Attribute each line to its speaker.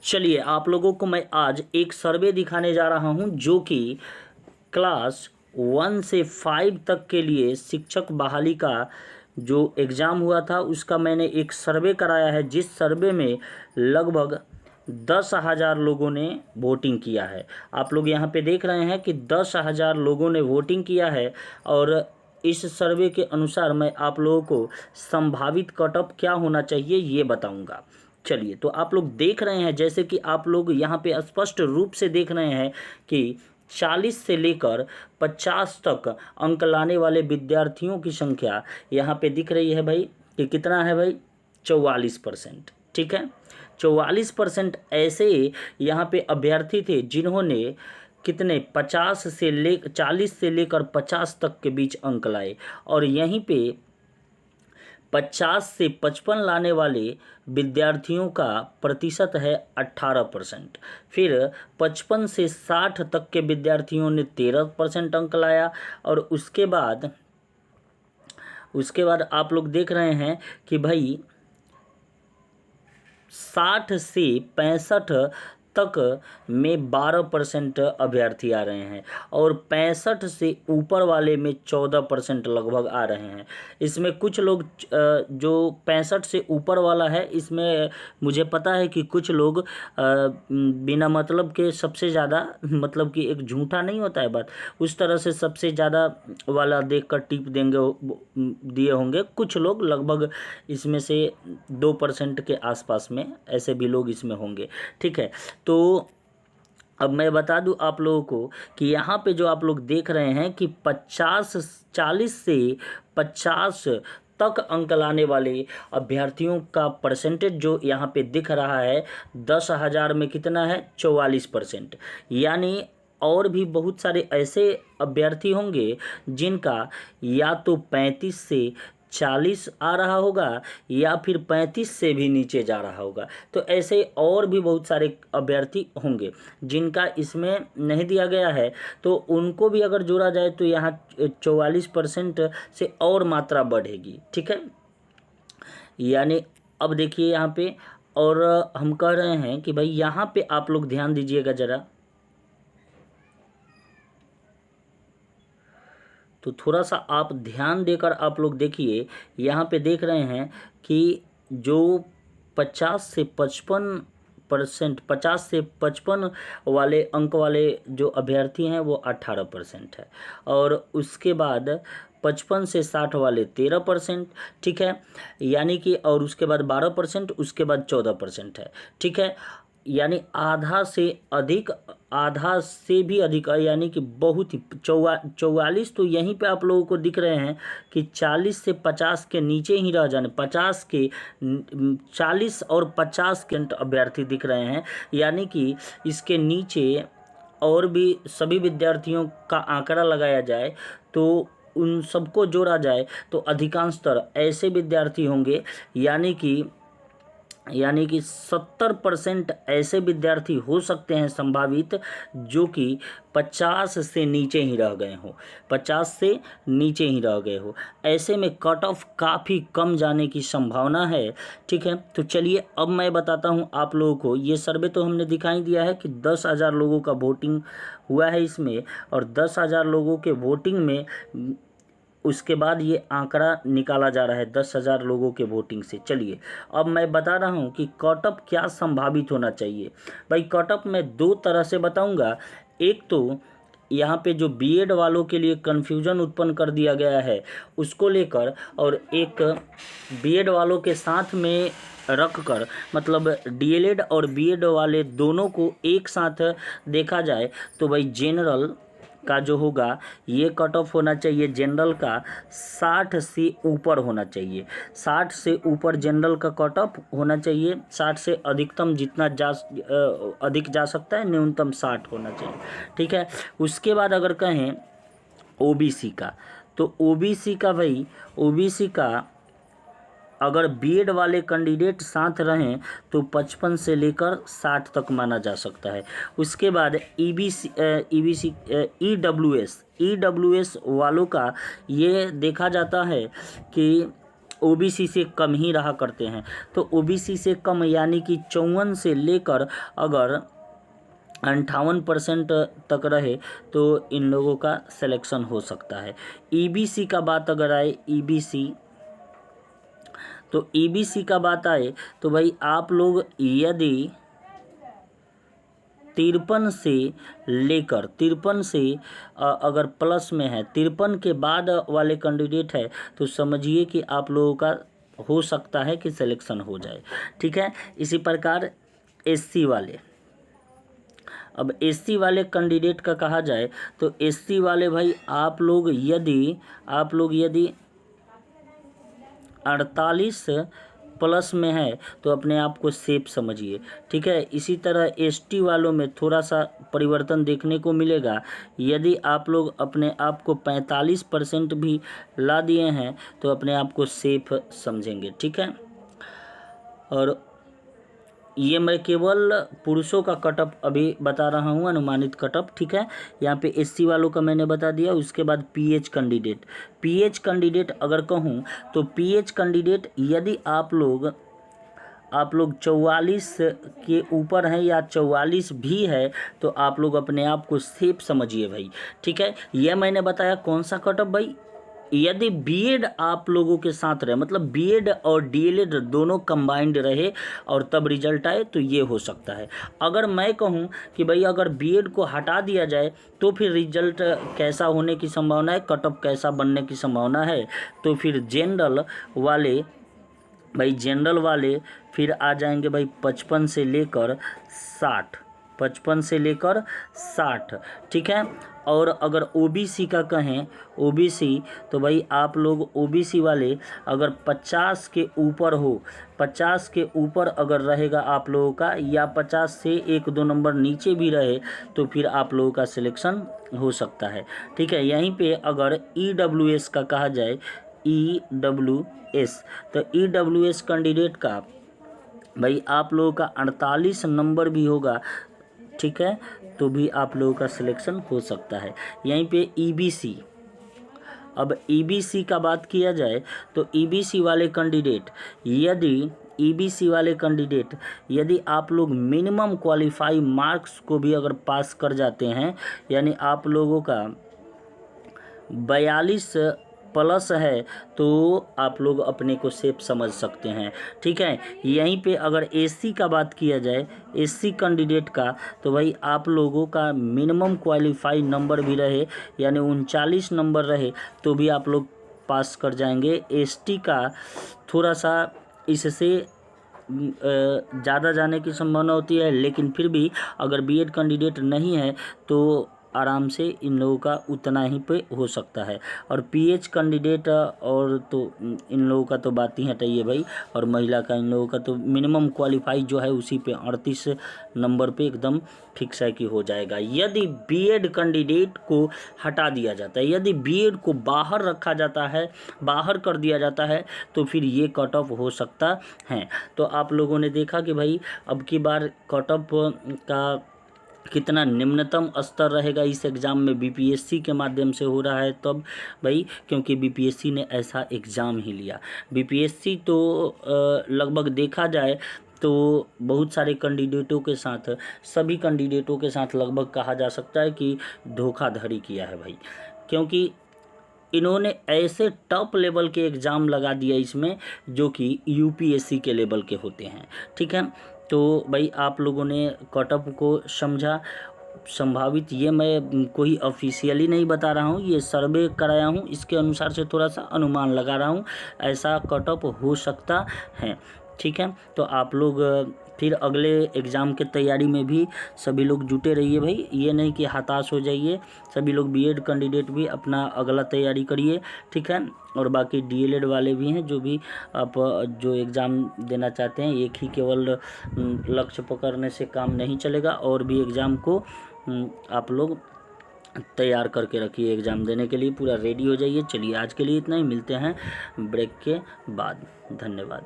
Speaker 1: चलिए आप लोगों को मैं आज एक सर्वे दिखाने जा रहा हूं जो कि क्लास 1 से 5 तक के लिए शिक्षक बहाली का जो एग्ज़ाम हुआ था उसका मैंने एक सर्वे कराया है, जिस सर्वे में लगभग 10,000 लोगों ने वोटिंग किया है। आप लोग यहाँ पे देख रहे हैं कि 10,000 लोगों ने वोटिंग किया है और इस सर्वे के अनुसार मैं आप लोगों को संभावित कट ऑफ क्या होना चाहिए ये बताऊंगा। चलिए तो आप लोग देख रहे हैं, जैसे कि आप लोग यहाँ पे स्पष्ट रूप से देख रहे हैं कि 40 से लेकर 50 तक अंक लाने वाले विद्यार्थियों की संख्या यहाँ पे दिख रही है भाई कि कितना है भाई 44%। ठीक है, 44% ऐसे यहाँ पे अभ्यर्थी थे जिन्होंने कितने 40 से लेकर 50 तक के बीच अंक लाए, और यहीं पे 50 से 55 लाने वाले विद्यार्थियों का प्रतिशत है 18%। फिर 55 से 60 तक के विद्यार्थियों ने 13% अंक लाया, और उसके बाद आप लोग देख रहे हैं कि भाई 60 से 65 तक में 12% अभ्यर्थी आ रहे हैं, और 65 से ऊपर वाले में 14% लगभग आ रहे हैं। इसमें कुछ लोग जो 65 से ऊपर वाला है, इसमें मुझे पता है कि कुछ लोग बिना मतलब के सबसे ज़्यादा, मतलब कि एक झूठा नहीं होता है बात, उस तरह से सबसे ज़्यादा वाला देखकर टिप दिए होंगे कुछ लोग, लगभग इसमें से 2% के आसपास में ऐसे भी लोग इसमें होंगे। ठीक है, तो अब मैं बता दूं आप लोगों को कि यहाँ पे जो आप लोग देख रहे हैं कि 40 से 50 तक अंक लाने वाले अभ्यर्थियों का परसेंटेज जो यहाँ पे दिख रहा है 10,000 में कितना है 44%। यानी और भी बहुत सारे ऐसे अभ्यर्थी होंगे जिनका या तो 35 से 40 आ रहा होगा या फिर 35 से भी नीचे जा रहा होगा। तो ऐसे और भी बहुत सारे अभ्यर्थी होंगे जिनका इसमें नहीं दिया गया है, तो उनको भी अगर जोड़ा जाए तो यहाँ 44% से और मात्रा बढ़ेगी। ठीक है, यानी अब देखिए यहाँ पे, और हम कह रहे हैं कि भाई यहाँ पे आप लोग ध्यान दीजिएगा ज़रा, तो थोड़ा सा आप ध्यान देकर आप लोग देखिए। यहाँ पे देख रहे हैं कि जो 50 से 55 वाले अंक वाले जो अभ्यर्थी हैं वो 18% है, और उसके बाद 55 से 60 वाले 13%। ठीक है, यानी कि, और उसके बाद 12%, उसके बाद 14% है। ठीक है, यानी आधा से भी अधिक, यानी कि बहुत ही 44। तो यहीं पे आप लोगों को दिख रहे हैं कि 40 से 50 के नीचे ही रह जाने, 40 और 50 के अभ्यर्थी दिख रहे हैं, यानी कि इसके नीचे और भी सभी विद्यार्थियों का आंकड़ा लगाया जाए तो उन सबको जोड़ा जाए तो अधिकांशतर ऐसे विद्यार्थी होंगे, यानी कि 70% ऐसे विद्यार्थी हो सकते हैं संभावित जो कि 50 से नीचे ही रह गए हो, 50 से नीचे ही रह गए हो। ऐसे में कट ऑफ काफ़ी कम जाने की संभावना है। ठीक है, तो चलिए अब मैं बताता हूं आप लोगों को। ये सर्वे तो हमने दिखाई दिया है कि 10,000 लोगों का वोटिंग हुआ है इसमें, और 10,000 लोगों के वोटिंग में उसके बाद ये आंकड़ा निकाला जा रहा है 10,000 लोगों के वोटिंग से। चलिए अब मैं बता रहा हूँ कि कट ऑफ क्या संभावित होना चाहिए। भाई कट ऑफ मैं दो तरह से बताऊँगा। एक तो यहाँ पे जो बीएड वालों के लिए कन्फ्यूज़न उत्पन्न कर दिया गया है उसको लेकर, और एक बीएड वालों के साथ में रख कर, मतलब डीएलएड और बीएड वाले दोनों को एक साथ देखा जाए तो भाई जनरल का जो होगा ये कट ऑफ होना चाहिए जनरल का 60 से ऊपर होना चाहिए। 60 से ऊपर जनरल का कट ऑफ होना चाहिए। 60 से अधिकतम जितना अधिक जा सकता है, न्यूनतम 60 होना चाहिए। ठीक है, उसके बाद अगर कहें ओबीसी का, तो ओबीसी का अगर बीएड वाले कैंडिडेट साथ रहें तो 55 से लेकर 60 तक माना जा सकता है। उसके बाद ईडब्ल्यूएस वालों का ये देखा जाता है कि ओबीसी से कम ही रहा करते हैं। तो ओबीसी से कम यानी कि 54 से लेकर अगर 58% तक रहे तो इन लोगों का सिलेक्शन हो सकता है। ईबीसी का बात अगर आए, ईबीसी का बात आए तो भाई आप लोग यदि 53 से लेकर 53 से अगर प्लस में है, 53 के बाद वाले कैंडिडेट है तो समझिए कि आप लोगों का हो सकता है कि सिलेक्शन हो जाए। ठीक है, इसी प्रकार एससी वाले, अब एससी वाले कैंडिडेट का कहा जाए तो एससी वाले भाई आप लोग यदि 48 प्लस में है तो अपने आप को सेफ समझिए। ठीक है, इसी तरह एसटी वालों में थोड़ा सा परिवर्तन देखने को मिलेगा। यदि आप लोग अपने आप को 45% भी ला दिए हैं तो अपने आप को सेफ समझेंगे। ठीक है, और ये मैं केवल पुरुषों का कटअप अभी बता रहा हूँ, अनुमानित कटअप। ठीक है, यहाँ पे एससी वालों का मैंने बता दिया। उसके बाद पीएच कैंडिडेट अगर कहूँ तो पीएच कैंडिडेट यदि आप लोग 44 के ऊपर हैं या 44 भी है तो आप लोग अपने आप को सेफ समझिए भाई। ठीक है, यह मैंने बताया कौन सा कटअप भाई, यदि बीएड आप लोगों के साथ रहे, मतलब बीएड और डीएलएड दोनों कंबाइंड रहे और तब रिजल्ट आए तो ये हो सकता है। अगर मैं कहूँ कि भाई अगर बीएड को हटा दिया जाए तो फिर रिजल्ट कैसा होने की संभावना है, कटअप कैसा बनने की संभावना है, तो फिर जनरल वाले फिर आ जाएंगे भाई 55 से लेकर 60। ठीक है, और अगर ओबीसी का कहें, ओबीसी तो भाई आप लोग ओबीसी वाले अगर 50 के ऊपर हो, 50 के ऊपर अगर रहेगा आप लोगों का, या 50 से 1-2 नंबर नीचे भी रहे तो फिर आप लोगों का सिलेक्शन हो सकता है। ठीक है, यहीं पे अगर ईडब्ल्यूएस का कहा जाए, ईडब्ल्यूएस, तो ईडब्ल्यूएस कैंडिडेट का भाई आप लोगों का 48 नंबर भी होगा। ठीक है, तो भी आप लोगों का सिलेक्शन हो सकता है। यहीं पे ईबीसी, अब ईबीसी का बात किया जाए तो ईबीसी वाले कैंडिडेट यदि आप लोग मिनिमम क्वालिफाई मार्क्स को भी अगर पास कर जाते हैं, यानी आप लोगों का 42 प्लस है तो आप लोग अपने को सेफ समझ सकते हैं। ठीक है, यहीं पे अगर एससी का बात किया जाए, एससी कैंडिडेट का, तो भाई आप लोगों का मिनिमम क्वालिफाई नंबर भी रहे, यानी 39 नंबर रहे तो भी आप लोग पास कर जाएंगे। एसटी का थोड़ा सा इससे ज़्यादा जाने की संभावना होती है, लेकिन फिर भी अगर बीएड कैंडिडेट नहीं है तो आराम से इन लोगों का उतना ही पे हो सकता है। और पीएच कैंडिडेट और तो इन लोगों का तो बात ही हटाइए भाई, और महिला का इन लोगों का तो मिनिमम क्वालिफाई जो है उसी पे 38 नंबर पे एकदम फिक्स है कि हो जाएगा। यदि बीएड कैंडिडेट को हटा दिया जाता है, यदि बीएड को बाहर रखा जाता है, बाहर कर दिया जाता है तो फिर ये कट ऑफ हो सकता है। तो आप लोगों ने देखा कि भाई अब की बार कट ऑफ का कितना निम्नतम स्तर रहेगा इस एग्ज़ाम में, बीपीएससी के माध्यम से हो रहा है तब भाई, क्योंकि बीपीएससी ने ऐसा एग्ज़ाम ही लिया। बीपीएससी तो लगभग देखा जाए तो बहुत सारे कैंडिडेटों के साथ, सभी कैंडिडेटों के साथ लगभग कहा जा सकता है कि धोखाधड़ी किया है भाई, क्योंकि इन्होंने ऐसे टॉप लेवल के एग्ज़ाम लगा दिया इसमें जो कि यूपीएससी के लेवल के होते हैं। ठीक है, तो भाई आप लोगों ने कटअप को समझा, संभावित, ये मैं कोई ऑफिशियली नहीं बता रहा हूँ, ये सर्वे कराया हूँ, इसके अनुसार से थोड़ा सा अनुमान लगा रहा हूँ, ऐसा कटअप हो सकता है। ठीक है, तो आप लोग फिर अगले एग्ज़ाम के तैयारी में भी सभी लोग जुटे रहिए भाई, ये नहीं कि हताश हो जाइए। सभी लोग बीएड कैंडिडेट भी अपना अगला तैयारी करिए। ठीक है, और बाकी डीएलएड वाले भी हैं जो भी आप जो एग्ज़ाम देना चाहते हैं, एक ही केवल लक्ष्य पकड़ने से काम नहीं चलेगा, और भी एग्ज़ाम को आप लोग तैयार करके रखिए। एग्ज़ाम देने के लिए पूरा रेडी हो जाइए। चलिए आज के लिए इतना ही, मिलते हैं ब्रेक के बाद। धन्यवाद।